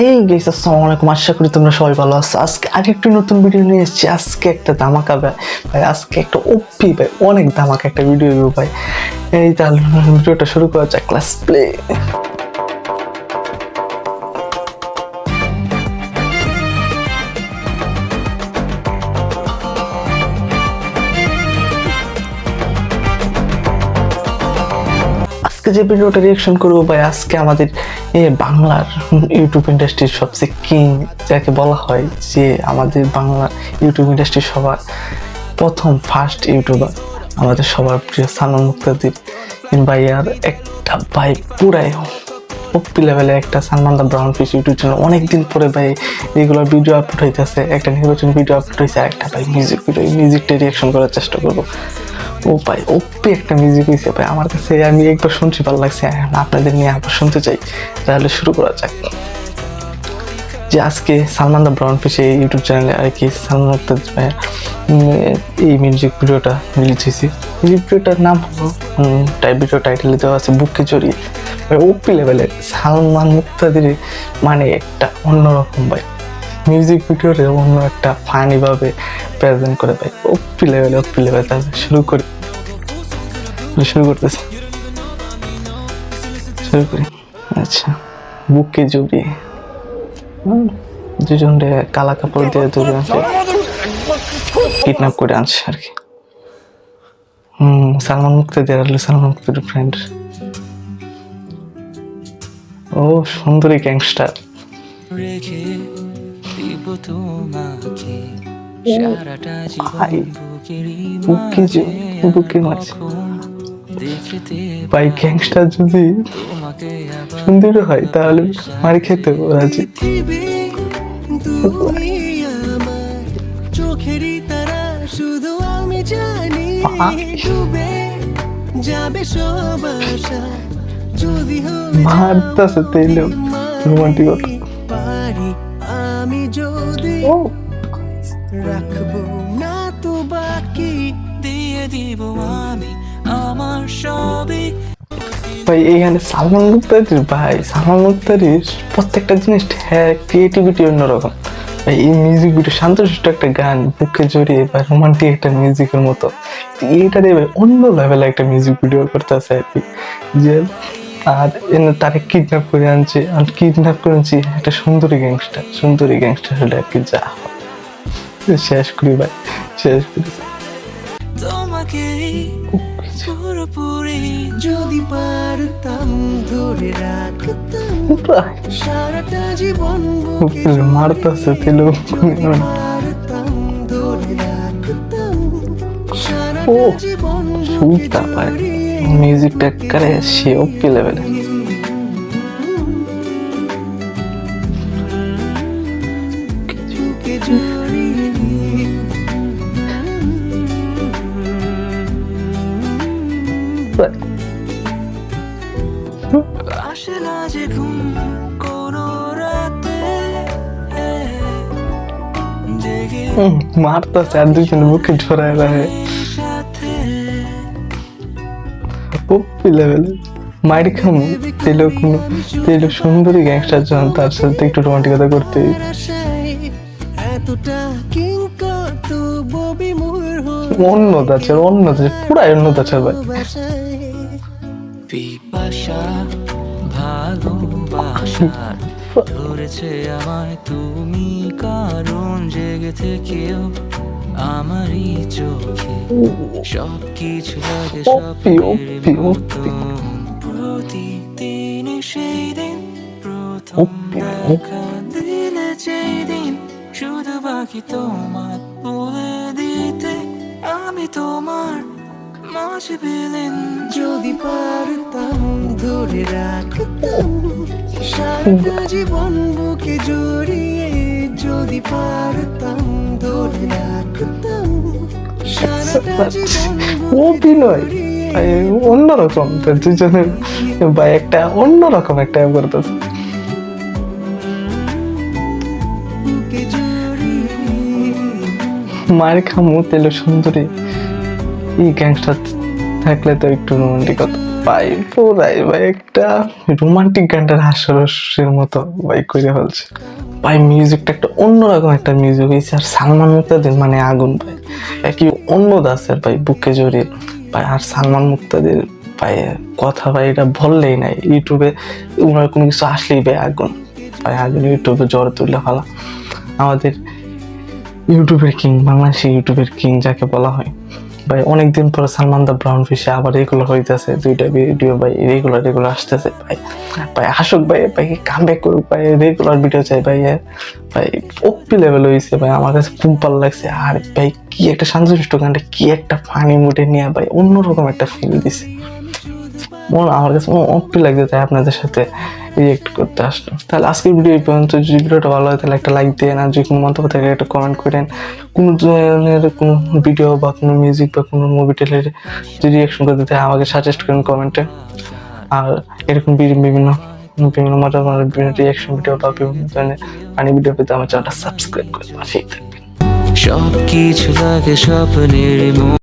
এই গাইস, আসসালামু আলাইকুম। আশা করি তোমরা সবাই ভালো আছো। আজকে আরেকটু নতুন ভিডিও নিয়ে এসেছি। আজকে একটা ধামাকা ভাই, আজকে একটা ওপি ভাই, অনেক ধামাকা একটা ভিডিও দিব ভাই। এই তাহলে ভিডিওটা শুরু করা যাক। Class play. আজকে যে ভিডিওটা রিয়াকশন করবো ভাই, আজকে আমাদের বাংলার ইউটিউব ইন্ডাস্ট্রির সবচেয়ে কিং যাকে বলা হয়, যে আমাদের বাংলা ইউটিউব ইন্ডাস্ট্রির সবার প্রথম ফার্স্ট ইউটিউবার, আমাদের সবার প্রিয় সালমান মুক্তাদির ভাই। আর একটা ভাই পুরাই ওপি লেভেলে একটা সালমান দা ব্রাউন ফিশ ইউটিউব চ্যানেল। অনেকদিন পরে ভাই রেগুলার ভিডিও আপলোড হইতেছে, একটা নির্বাচন ভিডিও আপলোড হয়েছে, একটা ভাই মিউজিক ভিডিও। মিউজিকটা রিয়াকশন করার চেষ্টা করবো। ও ভাই ওপি একটা মিউজিক হয়েছে ভাই, আমার কাছে আমি একবার শুনছি, ভালো লাগছে, আপনাদের নিয়ে আবার শুনতে চাই। তাহলে শুরু করা যাক। যে আজকে সালমান দা ব্রাউন ফিশ এই ইউটিউব চ্যানেলে আর কি সালমান মুক্তাদির ভাইয়ের এই মিউজিক ভিডিওটা রিলিজ হয়েছে। মিউজিক ভিডিওটার নাম হলো ভিডিও টাইটেলে দেওয়া আছে বুককে জড়িয়ে। ভাই ওপি লেভেলের সালমান মুক্তাদির, মানে একটা অন্যরকম ভাই মিউজিক ভিডিওরে অন্য একটা ফানি ভাবে প্রেজেন্ট করে ভাই। ওপি লেভেলে তাহলে শুরু করতেছে, শুরু করি। আচ্ছা, বুককে জড়িয়ে দুজন কালা কাপড় দিয়ে দুজনকে কিডন্যাপ করে আনছে আর কি। সালমান মুক্তাদির আর সালমান মুক্তাদির ফ্রেন্ড। ও সুন্দরী গ্যাংস্টার। ভাই গ্যাংস্টার যদি সুন্দর হয় তাহলে মারি খেতে রাজি। চোখেরই তারা শুধু আমি জানি ডুবে যাবে সব আশা যদি মারতাছে তেলেও রোমান্টিকতা। পারি আমি যদি রাখবো না তো বাকি দিয়ে দিব আমি আমার সবই। ভাই এইখানে সালমান মুক্তাদির প্রত্যেকটা জিনিস ক্রিয়েটিভিটি অন্যরকম ভাই। এই মিউজিক ভিডিও শান্তশিষ্ট একটা গান, বুকে জড়িয়ে বা রোমান্টিক একটা মিউজিকের মতো, এইটারে ভাই অন্য লেভেলে একটা মিউজিক ভিডিও করতেছে আর কি। যে আর তাকে কিডন্যাপ করে আনছে, একটা সুন্দরী গ্যাংস্টার হলে আর কি। যা শেষ করি ভাই, শেষ করি। তোমাকে পুরোপুরি যদি পারতাম ধরে রাখতাম সারাটা জীবন মারতাছে তেলো পারতাম ধরে রাখতাম ও সারাটা জীবন সুইটা ভাই, মিউজিকটা করে সে ওপি লেভেলে। আসলা যে ঘুম কোনো রাতে জেগে মারতাছে আর দুজনে বুকে ঝরায় রাখে। ওপি লেভেলে মাইর খামু তেলো সুন্দরী গ্যাংস্টার যখন তার সাথে একটু রোমান্টিকতা করতে। এতটা কিংকত ববি মোর অন্যদাচার পুরাই অন্যদাচার ভাই। পিপাসা ভালোবাসার ধরেছে আমায় তুমি, কারণ জেগে থেকেও আমারই চোখে সবকিছু লাগে স্বপ্নের মতো। প্রতিদিন সেই দিন প্রথম দেখা দিলে যেই দিন, শুধু বাকি তোমার বলে দিতে আমি তোমার মাঝে পেলেন। যদি পারতাম ধরে রাখতাম সারাটা জীবন বুকে জড়িয়ে, যদি পারতাম ধরে রাখতাম সারাটা জীবন অভিনয় অন্যরকম, দুজনের ভাই একটা অন্যরকম একটা করতেছে। মায়ের খামু তেলো সুন্দরী এই গ্যাংস্টার থাকলে তো একটু রোমান্টিকতা। ভাই পুরাই ভাই একটা রোমান্টিক গানটার হাস্যরসের মতো ভাই করে ফেলছে ভাই। মিউজিকটা একটা অন্যরকম একটা মিউজিক হয়েছে। আর সালমান মুক্তাদির মানে আগুন ভাই, একই অন্য দাসের ভাই বুকে জড়িয়ে ভাই। আর সালমান মুক্তাদির ভাই কথা ভাই এটা বললেই নাই, ইউটিউবে ওনার কোনো কিছু আসলেই ভাই আগুন ভাই, আগুন ইউটিউবে জ্বর তুলে ফেলা। আমাদের ইউটিউবের কিং, বাংলাদেশি ইউটিউবের কিং যাকে বলা হয় ভাই। অনেকদিন পরে সালমান দা ব্রাউন ফিশে আবার রেগুলার হইতেছে, 2টা ভিডিও ভাই রেগুলার আসতেছে ভাই। ভাই আসুক ভাই, ভাই কাম ব্যাক করুক ভাই, রেগুলার ভিডিও চাই ভাই। ভাই ওপি লেভেল হয়েছে ভাই, আমার কাছে খুব ভালো লাগছে। আর ভাই কি একটা শান্তশিষ্ট গানটা, কি একটা ফানি মুডে নিয়ে ভাই অন্যরকম একটা ফিল দিছে, আমার কাছে ওপি লাগছে, তাই আপনাদের সাথে রিয়েক্ট করতে আসলাম। তাহলে আজকের ভিডিও এই পর্যন্ত। যদি ভিডিওটা ভালো হয় তাহলে একটা লাইক দেন, আর যে কোনো মন্তব্য থাকে একটা কমেন্ট করেন। কোনো ধরনের কোনো ভিডিও বা কোনো মিউজিক বা কোনো মুভি টেলের যদি রিয়াকশন করতে চাই আমাকে সাজেস্ট করেন কমেন্টে। আর এরকম বিভিন্ন মজার বিভিন্ন রিয়াকশন ভিডিও বা বিভিন্ন ধরনের ফানি ভিডিও পেতে আমার চ্যানেলটা সাবস্ক্রাইব করে পাশেই থাকবেন। সব কিছু লাগে স্বপ্নের